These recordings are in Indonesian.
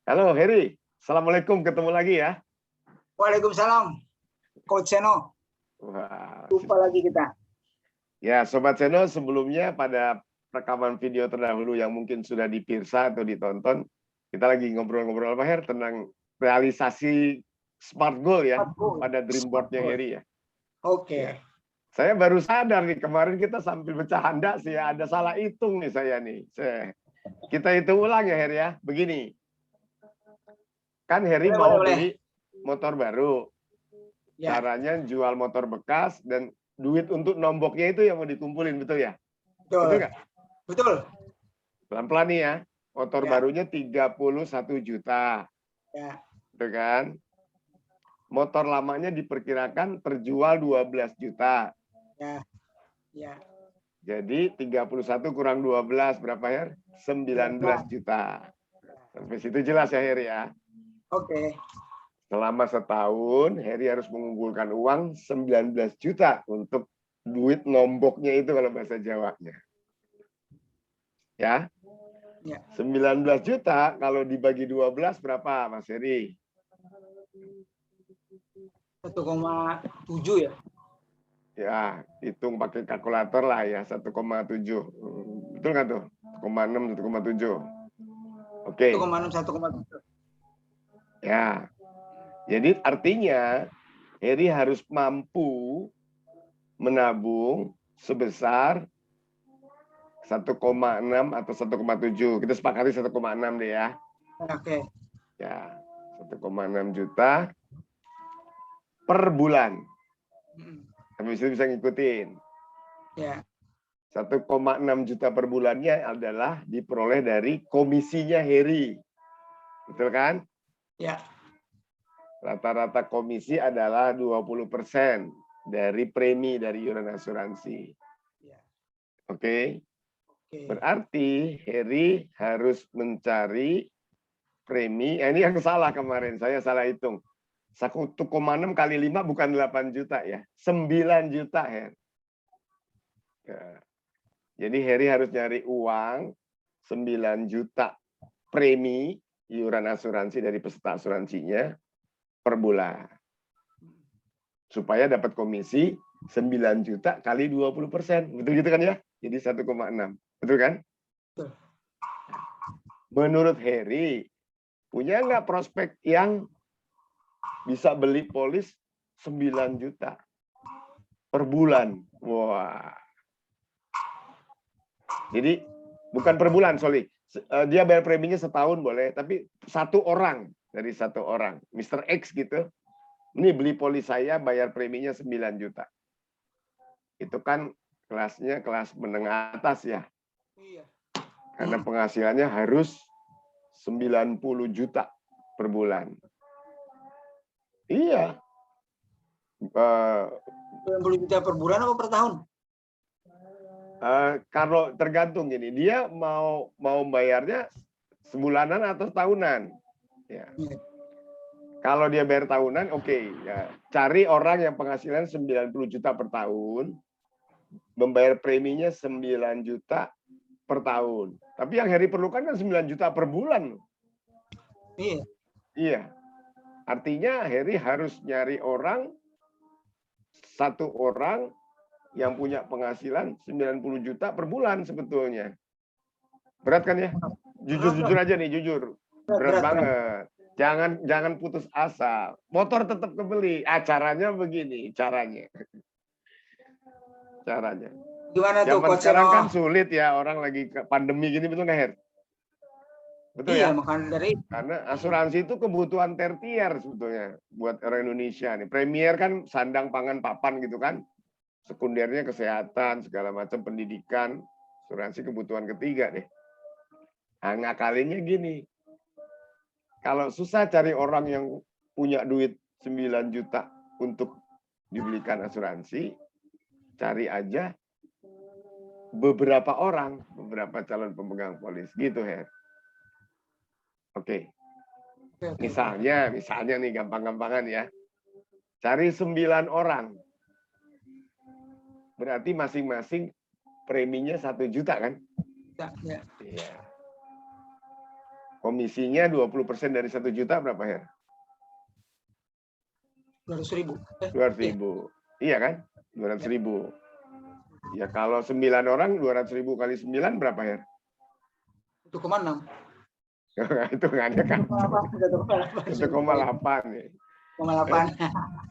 Halo Heri, Assalamualaikum, ketemu lagi ya. Waalaikumsalam, Coach Seno. Wah, Lupa lagi kita. ya Sobat Seno, sebelumnya pada rekaman video terdahulu yang mungkin sudah dipirsa atau ditonton, kita lagi ngobrol-ngobrol apa Her tentang realisasi Smart Goal ya, pada dream board-nya Heri ya. Oke. Ya. Saya baru sadar nih, kemarin kita sambil bercanda sih, ada salah hitung nih saya nih. Kita hitung ulang ya Heri ya, begini. Kan Heri mau beli motor baru. Ya. Caranya jual motor bekas dan duit untuk nomboknya itu yang mau dikumpulin, betul ya? Betul nggak? Betul. Pelan-pelan nih ya. Motor barunya 31 juta. Ya. Betul kan? Motor lamanya diperkirakan terjual 12 juta. Ya. Ya. Jadi 31 kurang 12 berapa ya? 19 juta. Sampai situ jelas ya Heri ya? Oke. Selama setahun, Heri harus mengumpulkan uang 19 juta untuk duit nomboknya itu kalau bahasa Jawanya. Ya. 19 juta kalau dibagi 12 berapa Mas Heri? 1,7 ya? Ya, hitung pakai kalkulator lah ya, 1,7. Betul nggak tuh? 1,6, 1,7. Oke. 1,6, 1,7. Ya. Jadi artinya Heri harus mampu menabung sebesar 1,6 atau 1,7. Kita sepakati 1,6 deh ya. Oke. Ya, 1,6 juta per bulan. Habis itu bisa ngikutin. Ya. 1,6 juta per bulannya adalah diperoleh dari komisinya Heri. Betul kan? Ya. Rata-rata komisi adalah 20% dari premi dari iuran asuransi. Oke. Berarti Heri harus mencari premi. Ini yang salah kemarin, saya salah hitung. 1,6 kali 5 bukan 8 juta ya. 9 juta Her. Ya. Jadi Heri harus nyari uang 9 juta premi iuran asuransi dari peserta asuransinya per bulan. Supaya dapat komisi 9 juta kali 20%. Betul gitu kan ya? Jadi 1,6. Betul kan? Betul. Menurut Heri, punya nggak prospek yang bisa beli polis 9 juta per bulan? Wah. Jadi bukan per bulan, sorry. Dia bayar preminya setahun boleh, tapi satu orang dari satu orang. Mr. X gitu. Ini beli polis saya bayar preminya 9 juta. Itu kan kelasnya kelas menengah atas ya. Iya. Karena penghasilannya harus 90 juta per bulan. Iya. 90 juta per bulan apa per tahun? Kalau tergantung gini, dia mau bayarnya sebulanan atau tahunan. Ya. Kalau dia bayar tahunan, oke. Ya. Cari orang yang penghasilan 90 juta per tahun, membayar preminya 9 juta per tahun. Tapi yang Heri perlukan kan 9 juta per bulan. Iya. Iya. Artinya Heri harus nyari orang, satu orang yang punya penghasilan 90 juta per bulan sebetulnya. Berat kan ya? Jujur aja nih, jujur. Berat banget. Jangan putus asa. Motor tetap kebeli. Caranya begini, caranya. Gimana tuh Zaman Coach sekarang Seno? kan sulit ya, orang lagi pandemi gini, betul nggak Her? Betul iya, ya? Karena asuransi itu kebutuhan tertier sebetulnya buat orang Indonesia nih. Premier kan sandang pangan papan gitu kan. Sekundernya kesehatan, segala macam pendidikan, asuransi kebutuhan ketiga deh. Nah, ngakalinnya gini. Kalau susah cari orang yang punya duit 9 juta untuk dibelikan asuransi, cari aja beberapa orang, beberapa calon pemegang polis gitu, Her. Oke. Misalnya nih gampang-gampangan ya. Cari 9 orang. Berarti masing-masing preminya 1 juta kan? Ya. Iya. Komisinya 20% dari 1 juta berapa, Her? 200.000. 200.000. Iya kan? 200.000. Ya kalau 9 orang 200.000 kali 9 berapa, Her? 1,6. Hitungannya kan 1,8 nih. 1,8.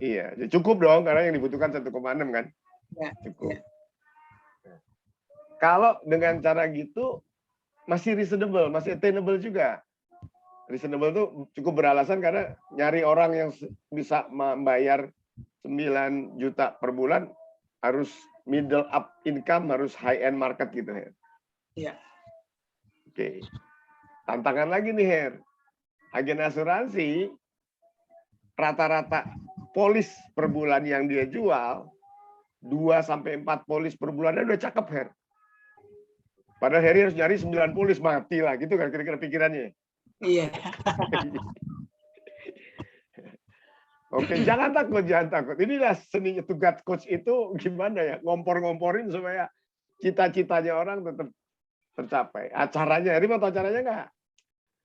Iya, ya cukup dong karena yang dibutuhkan 1,6 kan? Ya, Cukup. ya. Kalau dengan cara gitu masih reasonable, masih attainable juga. Reasonable tuh cukup beralasan karena nyari orang yang bisa membayar 9 juta per bulan harus middle up income, harus high end market gitu ya. Iya. Oke. Tantangan lagi nih, Her. Agen asuransi rata-rata polis per bulan yang dia jual 2 sampai 4 polis per bulan udah cakep, Her. Padahal Heri harus nyari 9 polis, mati lah gitu kan kira-kira pikirannya. Iya. Oke, jangan takut, jangan takut. Inilah seninya tugas coach itu gimana ya, ngompor-ngomporin supaya cita-citanya orang tetap tercapai. Acaranya, Heri mau tahu caranya nggak?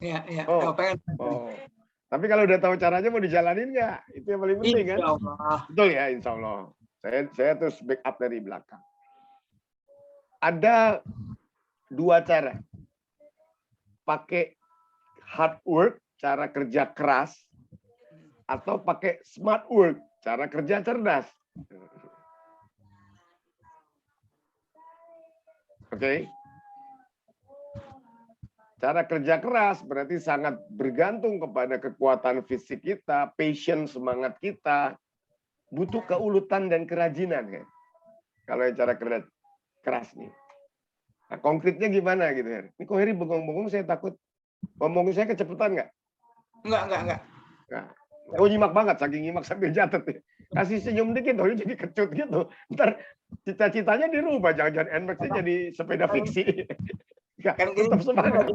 Iya, iya. Oh. Pengen. Oh. Tapi kalau udah tahu caranya mau dijalanin nggak? Itu yang paling penting kan? Insya Allah. Betul ya, insya Allah. Saya terus backup dari belakang. Ada 2 cara. Pakai hard work, cara kerja keras, atau pakai smart work, cara kerja cerdas. Oke. Cara kerja keras berarti sangat bergantung kepada kekuatan fisik kita, passion, semangat kita, butuh keuletan dan kerajinan ya. Kalau yang cara kerja keras nih. Nah, konkretnya gimana gitu ya? Ini kok Heri bengong-bengong, saya takut ngomong saya kecepatan nggak? Enggak. Nah, oh nyimak banget, saking nyimak sambil catat ya. Kasih senyum dikit, oh jadi kecut gitu. Ntar cita-citanya dirubah, jangan-jangan NMAX-nya jadi sepeda fiksi. Kan gini, tetap semangat.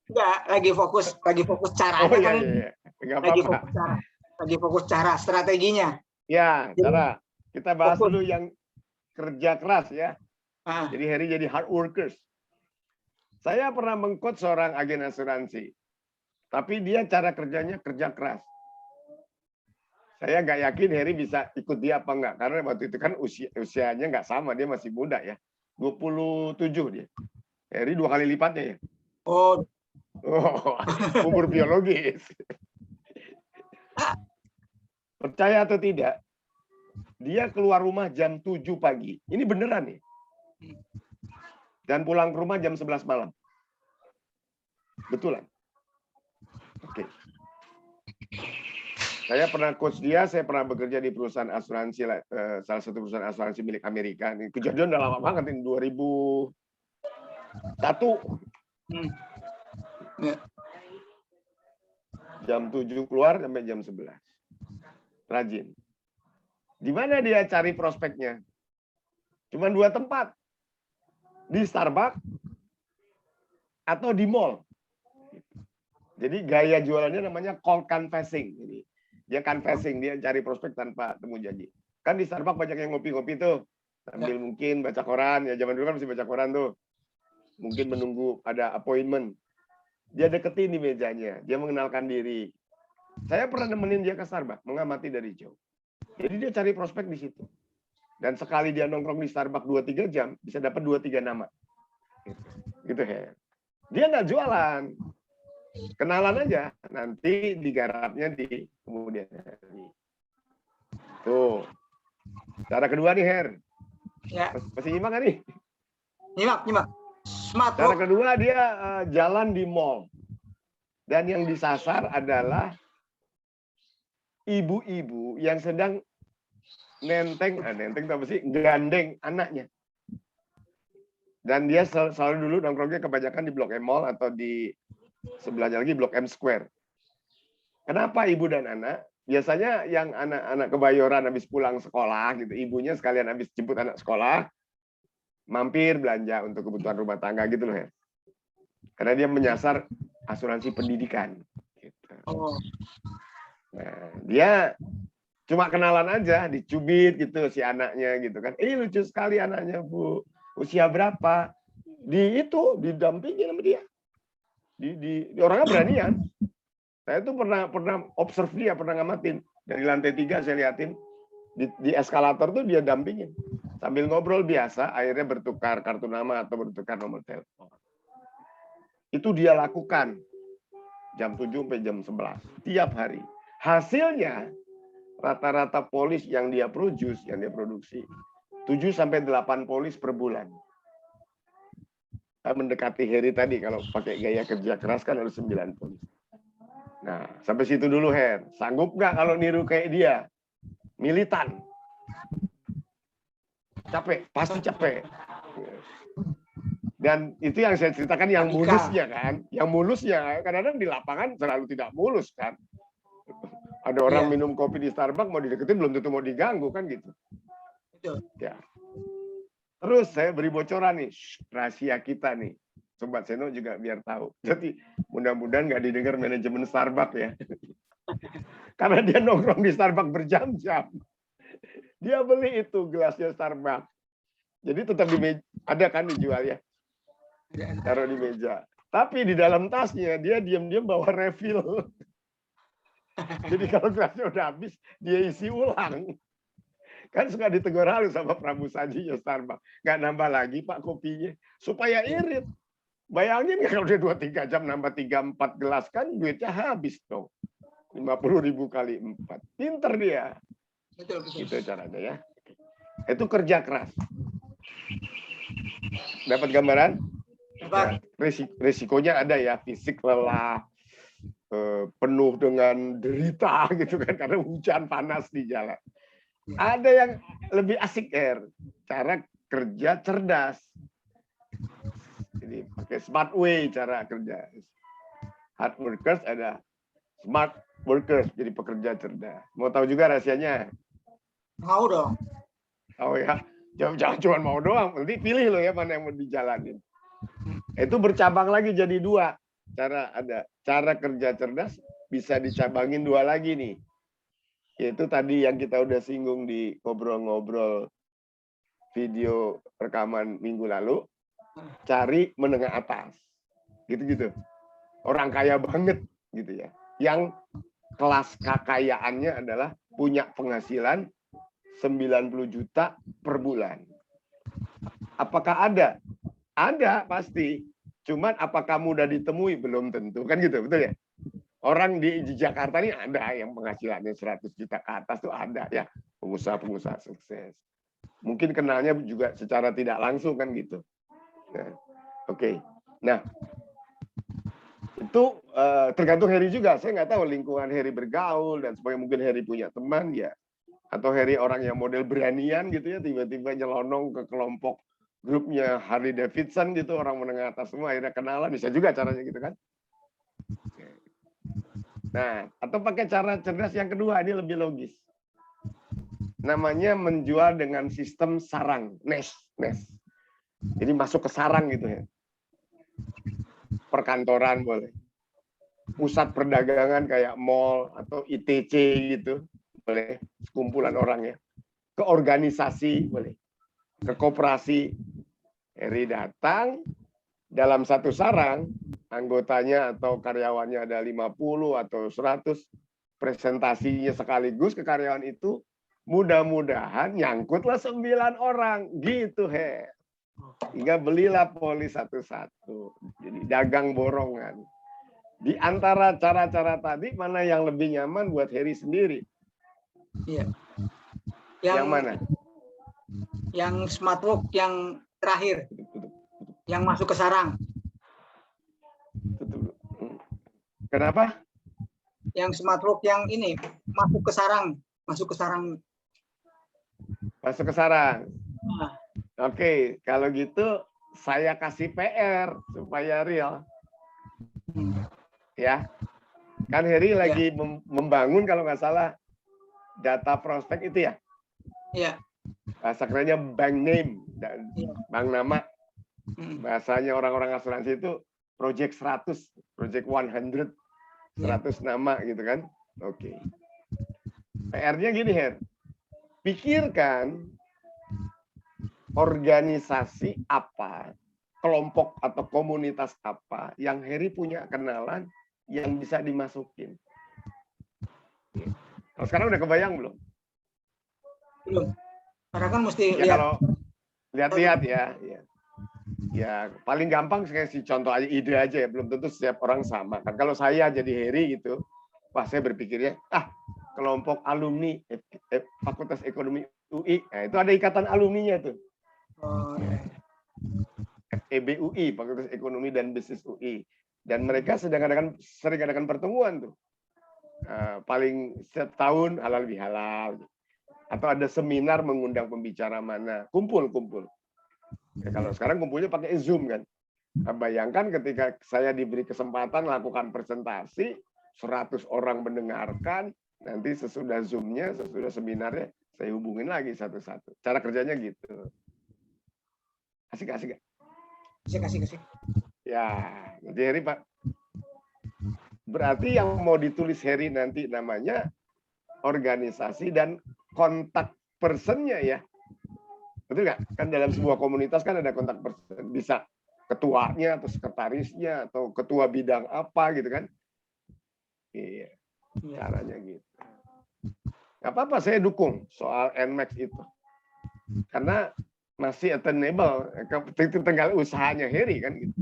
enggak, lagi fokus caranya Oh iya, kan. iya. Nggak Lagi apa-apa. fokus cara. Lagi fokus cara, strateginya. Ya, cara. Kita bahas Fokus. dulu yang kerja keras ya. Ah, Jadi Heri jadi hard workers. Saya pernah meng-coach seorang agen asuransi. Tapi dia cara kerjanya kerja keras. Saya nggak yakin Heri bisa ikut dia apa enggak. Karena waktu itu kan usianya nggak sama. Dia masih muda ya. 27 dia. Heri 2 kali lipatnya ya. oh, Oh, umur biologis. Percaya atau tidak, dia keluar rumah jam 7 pagi. Ini beneran nih. Dan pulang ke rumah jam 11 malam. Betulan. Oke. Saya pernah coach dia, saya pernah bekerja di perusahaan asuransi, salah satu perusahaan asuransi milik Amerika. Ini kejadian udah lama banget, ini 2001. ya. Jam 7 keluar sampai jam 11. Rajin. Di mana dia cari prospeknya? Cuma 2 tempat. Di Starbucks atau di mall. Jadi gaya jualannya namanya cold canvassing. Jadi dia canvassing, dia cari prospek tanpa temu janji. Kan di Starbucks banyak yang ngopi-ngopi tuh. Sambil mungkin baca koran, ya zaman dulu kan masih baca koran tuh. Mungkin menunggu ada appointment. Dia deketin di mejanya, dia mengenalkan diri. Saya pernah nemenin dia ke Starbucks, mengamati dari jauh. Jadi dia cari prospek di situ. Dan sekali dia nongkrong di Starbucks 2-3 jam, bisa dapat 2-3 nama. Gitu ya. Dia nggak jualan. Kenalan aja, nanti digarapnya di kemudian hari. Tuh. Cara kedua nih, Her. Ya. Masih nyimak nggak nih? Nyimak. Smart Cara work. kedua dia jalan di mall. Dan yang disasar adalah ibu-ibu yang sedang nenteng itu apa sih? Gandeng anaknya. Dan dia selalu dulu nongkrongnya kebanyakan di Blok M Mall atau di sebelahnya lagi Blok M Square. Kenapa ibu dan anak? Biasanya yang anak-anak Kebayoran habis pulang sekolah gitu, ibunya sekalian habis jemput anak sekolah, mampir belanja untuk kebutuhan rumah tangga gitu loh ya. Karena dia menyasar asuransi pendidikan. Gitu. Oh. Nah, dia cuma kenalan aja, dicubit gitu si anaknya gitu kan. Lucu sekali anaknya Bu. Usia berapa? Didampingi sama dia. Orangnya beranian. Saya tuh pernah observe dia, pernah ngamatin dari lantai 3 saya liatin di eskalator tuh dia dampingin sambil ngobrol biasa, akhirnya bertukar kartu nama atau bertukar nomor telepon. Itu dia lakukan jam 7 sampai jam 11 tiap hari. Hasilnya rata-rata polis yang dia produksi 7 sampai 8 polis per bulan. Saya mendekati Heri tadi, kalau pakai gaya kerja keras kan harus 9 polis. Nah, sampai situ dulu, Her. Sanggup nggak kalau niru kayak dia? Militan. Capek, pasti capek. Dan itu yang saya ceritakan yang mulusnya kan. Yang mulusnya, kadang-kadang di lapangan selalu tidak mulus kan. Ada orang minum kopi di Starbucks, mau dideketin belum tentu mau diganggu kan gitu. Ya. Terus saya beri bocoran nih, rahasia kita nih. Sobat Seno juga biar tahu. Jadi mudah-mudahan nggak didengar manajemen Starbucks ya. Karena dia nongkrong di Starbucks berjam-jam. Dia beli itu gelasnya Starbucks. Jadi tetap di meja, ada kan dijual ya. Taruh di meja. Tapi di dalam tasnya dia diam-diam bawa refill. Jadi kalau gelasnya udah habis, dia isi ulang. Kan suka ditegur halus sama Prabu Saji ya Starbucks. Nggak nambah lagi Pak kopinya. Supaya irit. Bayangin kalau dia 2-3 jam nambah 3-4 gelas kan duitnya habis dong. 50.000 kali 4. Pinter dia. Betul. Itu caranya ya. Itu kerja keras. Dapat gambaran? Ya, risikonya ada ya, fisik lelah, penuh dengan derita gitu kan karena hujan panas di jalan. Ada yang lebih asik cara kerja cerdas. Jadi pakai smart way cara kerja. Hard workers ada smart workers, jadi pekerja cerdas. Mau tahu juga rahasianya? Mau dong. Oh ya, jangan cuma mau doang. Nanti pilih loh ya mana yang mau dijalanin. Itu bercabang lagi jadi 2. Cara kerja cerdas bisa dicabangin 2 lagi nih. Yaitu tadi yang kita udah singgung di ngobrol-ngobrol video rekaman minggu lalu. Cari menengah atas. Gitu-gitu. Orang kaya banget gitu ya. Yang kelas kekayaannya adalah punya penghasilan 90 juta per bulan. Apakah ada? Ada pasti. Cuman apakah mudah ditemui? Belum tentu. Kan gitu, betul ya? Orang di Jakarta ini ada yang penghasilannya 100 juta ke atas tuh ada ya. Pengusaha-pengusaha sukses. Mungkin kenalnya juga secara tidak langsung kan gitu. Nah, oke. Nah, itu tergantung Heri juga. Saya nggak tahu lingkungan Heri bergaul dan supaya mungkin Heri punya teman ya. Atau Heri orang yang model beranian gitu ya, tiba-tiba nyelonong ke kelompok grupnya Harley Davidson gitu, orang menengah atas semua akhirnya kenalan, bisa juga caranya gitu kan. Nah, atau pakai cara cerdas yang kedua, ini lebih logis. Namanya menjual dengan sistem sarang, nest. Jadi masuk ke sarang gitu ya. Perkantoran boleh. Pusat perdagangan kayak mall atau ITC gitu. Boleh. Sekumpulan orang ya. Ke organisasi boleh. Ke koperasi. Heri datang dalam satu sarang. Anggotanya atau karyawannya ada 50 atau 100. Presentasinya sekaligus ke karyawan itu. Mudah-mudahan nyangkutlah 9 orang. Gitu Her. Hingga belilah polis satu-satu. Jadi dagang borongan. Di antara cara-cara tadi, mana yang lebih nyaman buat Heri sendiri? Iya. Yang mana? Yang smart work yang terakhir. Yang masuk ke sarang. Kenapa? Yang smart work yang ini masuk ke sarang. Masuk ke sarang. Masuk ke sarang. Nah. Oke, kalau gitu saya kasih PR supaya real. Ya, kan Heri lagi membangun kalau nggak salah data prospek itu ya. Iya. Bahasa kerennya bank name dan bank nama. Bahasanya orang-orang asuransi itu project 100, project 100, 100 nama gitu kan. Oke. PR-nya gini Her. Pikirkan organisasi apa kelompok atau komunitas apa yang Heri punya kenalan yang bisa dimasukin. Kalau sekarang udah kebayang belum? Belum. Karena kan mesti Ya lihat. kalau lihat-lihat ya paling gampang saya kasih contoh aja, ide aja ya, belum tentu setiap orang sama kan. Kalau saya jadi Heri gitu, wah saya berpikirnya kelompok alumni Fakultas Ekonomi UI, nah, itu ada ikatan alumninya tuh. Oh, ya. FEB UI, Fakultas Ekonomi dan Bisnis UI, dan mereka sering adakan pertemuan tuh. Paling setahun halal bihalal, atau ada seminar mengundang pembicara mana, kumpul. Ya, kalau sekarang kumpulnya pakai Zoom kan. Nah, bayangkan ketika saya diberi kesempatan melakukan presentasi, 100 orang mendengarkan, nanti sesudah Zoom-nya, sesudah seminarnya, saya hubungin lagi satu-satu. Cara kerjanya gitu. Asik. Kasih. Ya, nanti Heri Pak. Berarti yang mau ditulis Heri nanti namanya organisasi dan kontak personnya ya. Betul nggak? Kan dalam sebuah komunitas kan ada kontak person. Bisa ketuanya atau sekretarisnya atau ketua bidang apa gitu kan. Iya, caranya gitu. Nggak apa-apa, saya dukung soal NMAX itu. Karena masih attainable. Itu tinggal usahanya Heri kan gitu.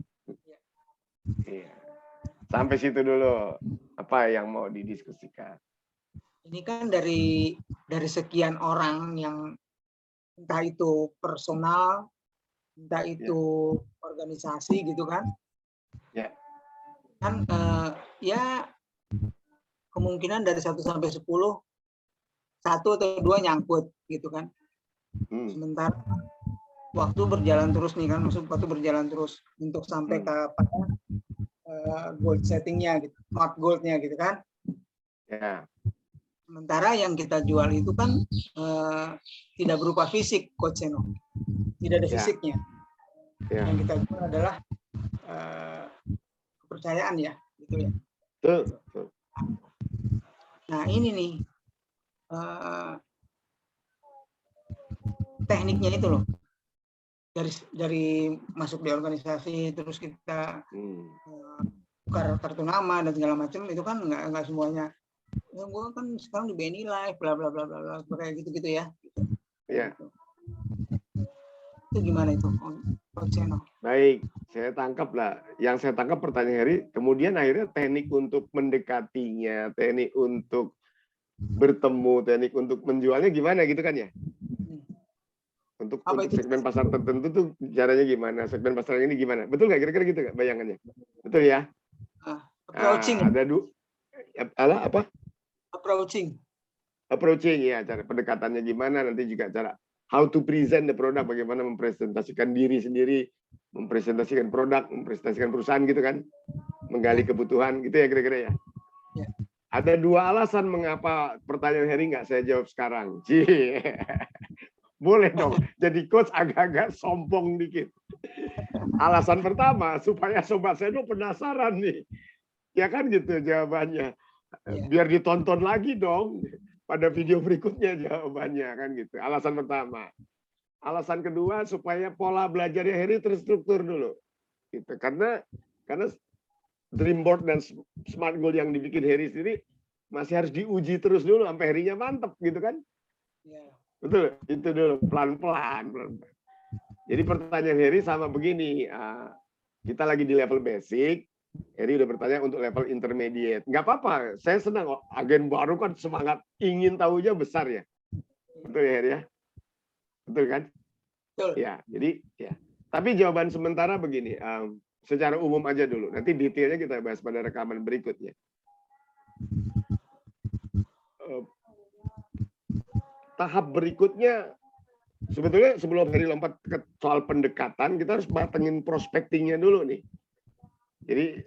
Iya. Sampai situ dulu. Apa yang mau didiskusikan? Ini kan dari sekian orang yang entah itu personal, entah itu organisasi gitu kan. Ya. Kan ya kemungkinan dari 1 sampai 10 1 atau 2 nyangkut gitu kan. Sementara waktu berjalan terus nih kan, waktu berjalan terus untuk sampai ke goal settingnya gitu, smart goalnya gitu kan. Ya. Sementara yang kita jual itu kan tidak berupa fisik, Coach Seno. Tidak ada fisiknya. Yang kita jual adalah kepercayaan ya, gitu ya. Betul. Nah ini nih tekniknya itu loh. Dari masuk di organisasi terus kita kartu nama dan segala macam itu kan nggak semuanya. Ya, gue kan sekarang di BNI Live, bla bla bla bla kayak gitu ya. Iya. Itu gimana itu, Coach Seno? Baik, saya tangkap lah. Yang saya tangkap pertanyaan Heri, kemudian akhirnya teknik untuk mendekatinya, teknik untuk bertemu, teknik untuk menjualnya gimana gitu kan ya? Untuk segmen pasar tertentu tuh caranya gimana? Segmen pasar ini gimana? Betul nggak kira-kira gitu nggak bayangannya? Betul ya? Approaching. Ada apa? Approaching ya, cara pendekatannya gimana, nanti juga cara how to present the product, bagaimana mempresentasikan diri sendiri, mempresentasikan produk, mempresentasikan perusahaan gitu kan, menggali kebutuhan gitu ya kira-kira ya. Ada 2 alasan mengapa pertanyaan Heri nggak saya jawab sekarang. Boleh dong, jadi coach agak-agak sombong dikit. Alasan pertama, supaya sobat saya itu penasaran nih. Ya kan gitu jawabannya. Biar ditonton lagi dong. Pada video berikutnya jawabannya kan gitu. Alasan pertama. Alasan kedua, supaya pola belajarnya Heri terstruktur dulu. Gitu. Karena dream board dan smart goal yang dibikin Heri sendiri masih harus diuji terus dulu sampai Herinya mantep gitu kan. Betul, itu dulu pelan-pelan. Jadi pertanyaan Heri sama begini, kita lagi di level basic, Heri udah bertanya untuk level intermediate. Nggak apa-apa, saya senang kok. Agen baru kan semangat ingin tahunya besar ya. Betul ya Heri ya? Betul kan? Betul. Ya, jadi ya. Tapi jawaban sementara begini, secara umum aja dulu. Nanti detailnya kita bahas pada rekaman berikutnya. Tahap berikutnya, sebetulnya sebelum Heri lompat ke soal pendekatan, kita harus matengin prospectingnya dulu nih. Jadi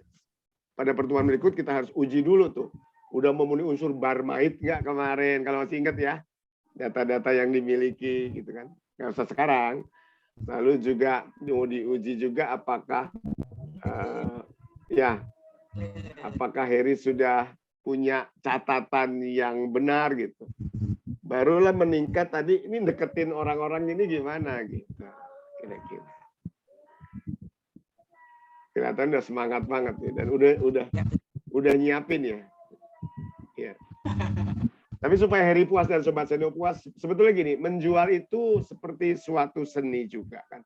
pada pertemuan berikut kita harus uji dulu tuh. Udah memenuhi unsur barmaid nggak kemarin? Kalau masih ingat ya, data-data yang dimiliki gitu kan. Nggak usah sekarang. Lalu juga mau diuji juga apakah apakah Heri sudah punya catatan yang benar gitu. Barulah meningkat tadi, ini deketin orang-orang ini gimana gitu. Kira-kira. Kelihatan udah semangat banget nih, dan udah nyiapin ya. Ya. Tapi supaya Heri puas dan Sobat Seno puas, sebetulnya gini, menjual itu seperti suatu seni juga kan.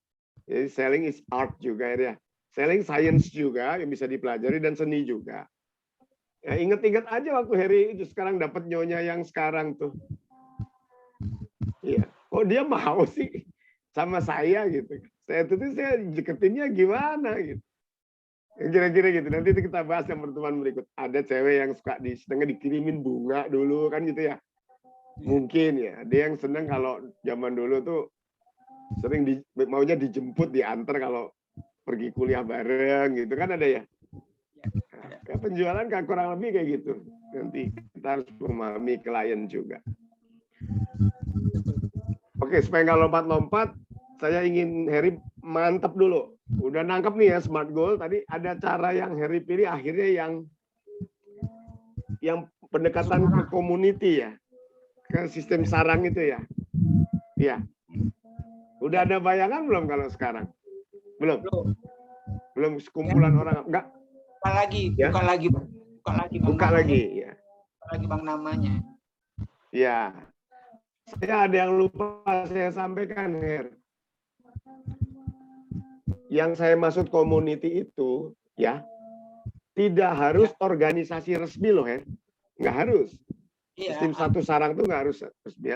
Jadi selling is art juga ya. Selling science juga yang bisa dipelajari dan seni juga. Ya, inget-inget aja waktu Heri itu sekarang dapat nyonya yang sekarang tuh. Iya. Kok dia mau sih sama saya gitu. Saya deketinnya gimana gitu. Kira-kira gitu. Nanti kita bahas yang pertemuan berikut. Ada cewek yang suka setengah dikirimin bunga dulu kan gitu ya. Mungkin ya. Dia yang seneng kalau zaman dulu tuh sering maunya dijemput, diantar kalau pergi kuliah bareng gitu kan ada ya. Ya penjualan kan kurang lebih kayak gitu. Nanti kita harus memahami klien juga. Oke, supaya nggak lompat-lompat, saya ingin Heri mantap dulu. Udah nangkep nih ya smart goal. Tadi ada cara yang Heri pilih akhirnya yang pendekatan ke community ya, ke sistem sarang itu ya. Iya. Udah ada bayangan belum kalau sekarang? Belum. Belum sekumpulan orang. Enggak. Buka lagi, ya? buka lagi Bang Ya. Buka lagi Bang namanya. Ya. Saya ada yang lupa saya sampaikan, Her. Yang saya maksud community itu, ya, tidak harus organisasi resmi loh, Her. Nggak harus. Sistem satu sarang tuh nggak harus resmi.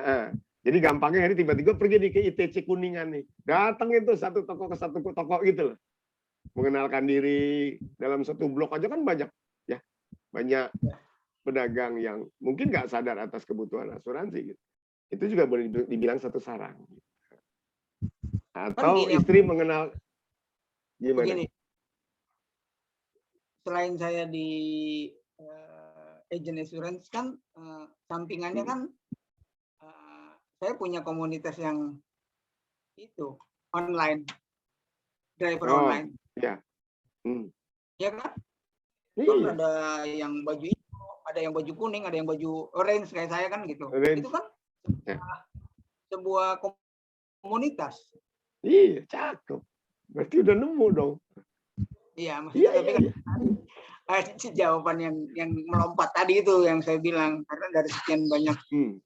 Jadi gampangnya Heri tiba-tiba pergi ke ITC Kuningan nih. Datang itu satu toko ke satu toko gitu loh. Mengenalkan diri dalam satu blok aja kan banyak ya. Banyak pedagang yang mungkin nggak sadar atas kebutuhan asuransi gitu. Itu juga boleh dibilang satu sarang. Atau gini, istri mengenal gimana? Begini. Selain saya di agent insurance kan sampingannya kan saya punya komunitas yang itu online, driver online. Ya. Ya kan? Iya. Ada yang baju hijau, ada yang baju kuning, ada yang baju orange kayak saya kan gitu. Orange. Itu kan sebuah komunitas. Iya, cakep. Berarti udah nemu dong. Iya, maksudnya tapi kan jawaban yang melompat tadi itu yang saya bilang, karena dari sekian banyak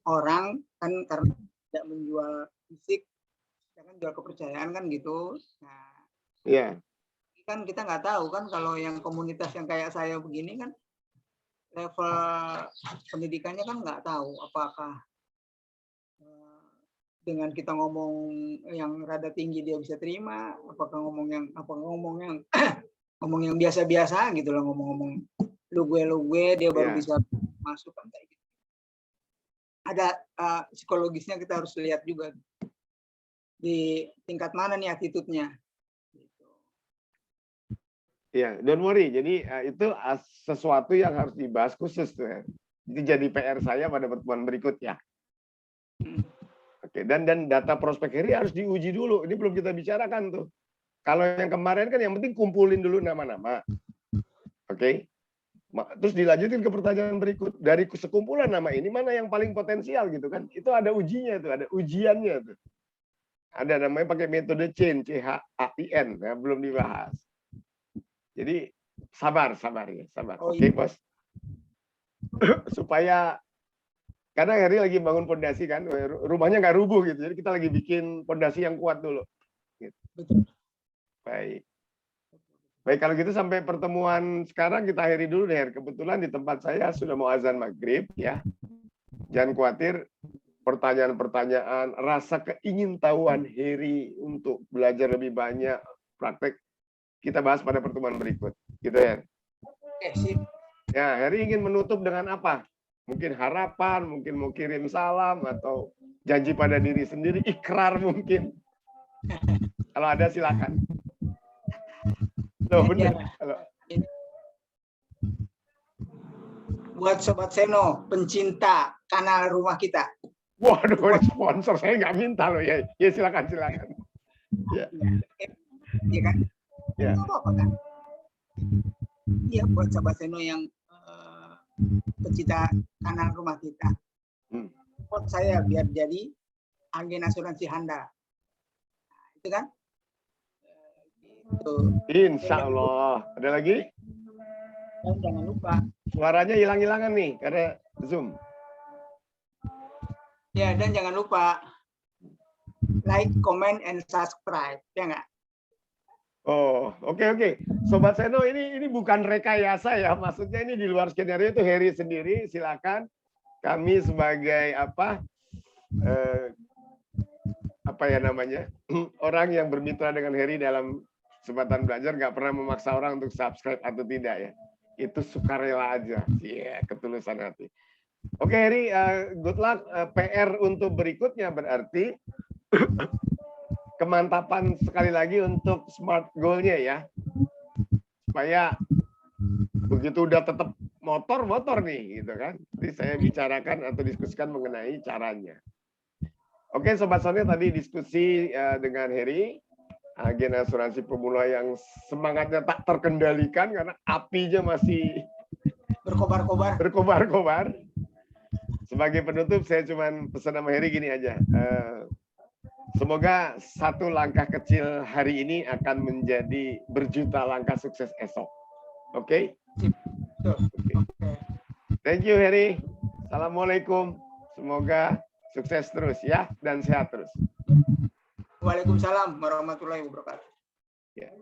orang kan karena tidak menjual fisik, kan jual kepercayaan kan gitu. Nah, iya. Kan kita nggak tahu kan kalau yang komunitas yang kayak saya begini kan level pendidikannya kan nggak tahu apakah dengan kita ngomong yang rada tinggi dia bisa terima, apakah ngomong yang biasa-biasa gitu loh, ngomong lu gue dia baru bisa masuk kan kayak gitu. Ada psikologisnya kita harus lihat juga di tingkat mana nih attitude-nya. Ya, don't worry. Jadi itu sesuatu yang harus dibahas khusus tuh ya. Itu jadi PR saya pada pertemuan berikut ya. Oke, dan data prospek Heri harus diuji dulu. Ini belum kita bicarakan tuh. Kalau yang kemarin kan yang penting kumpulin dulu nama-nama. Oke. Terus dilanjutin ke pertanyaan berikut. Dari sekumpulan nama ini mana yang paling potensial gitu kan. Itu ada ujinya tuh, ada ujiannya tuh. Ada namanya pakai metode CHAIN, CHAIN, ya, belum dibahas. Jadi sabar ya, sabar. Oke, Bos. Supaya karena Heri lagi bangun pondasi kan, rumahnya nggak rubuh gitu. Jadi kita lagi bikin pondasi yang kuat dulu. Gitu. Baik. Baik, kalau gitu sampai pertemuan sekarang kita akhiri dulu deh. Kebetulan di tempat saya sudah mau azan maghrib ya. Jangan khawatir, pertanyaan-pertanyaan, rasa keingintahuan Heri untuk belajar lebih banyak, praktek, kita bahas pada pertemuan berikut. Gitu ya. Ya, Heri ingin menutup dengan apa? Mungkin harapan, mungkin mau kirim salam, atau janji pada diri sendiri, ikrar mungkin. Kalau ada silakan. Loh, bener. Halo. Buat Sobat Seno, pencinta kanal rumah kita. Waduh, sponsor saya nggak minta loh ya. Ya silakan. Ya. Iya kan? Ya. Apa kan? Iya, buat Sobat Seno yang pecinta kanal rumah kita. Buat saya biar jadi agen asuransi Handa. Nah, itu kan Tuh. Insya Allah. Ada lagi? Dan jangan lupa. Suaranya hilang-hilangan nih karena Zoom. Ya, dan jangan lupa like, comment, and subscribe. Ya nggak? Oh, oke. Sobat Seno, ini bukan rekayasa ya. Maksudnya ini di luar skenario itu Heri sendiri. Silakan. Kami sebagai apa ya namanya, orang yang bermitra dengan Heri dalam kesempatan belajar, nggak pernah memaksa orang untuk subscribe atau tidak ya. Itu sukarela aja. Iya, ketulusan hati. Oke Heri, good luck. PR untuk berikutnya berarti kemantapan sekali lagi untuk smart goal-nya ya. Supaya begitu udah tetap motor nih gitu kan. Jadi saya bicarakan atau diskusikan mengenai caranya. Oke Sobat Sony, tadi diskusi dengan Heri, agen asuransi pemula yang semangatnya tak terkendalikan karena apinya masih berkobar-kobar. Sebagai penutup saya cuma pesan sama Heri gini aja. Semoga satu langkah kecil hari ini akan menjadi berjuta langkah sukses esok. Oke? Okay? Thank you Heri. Assalamualaikum. Semoga sukses terus ya dan sehat terus. Waalaikumsalam warahmatullahi wabarakatuh. Ya.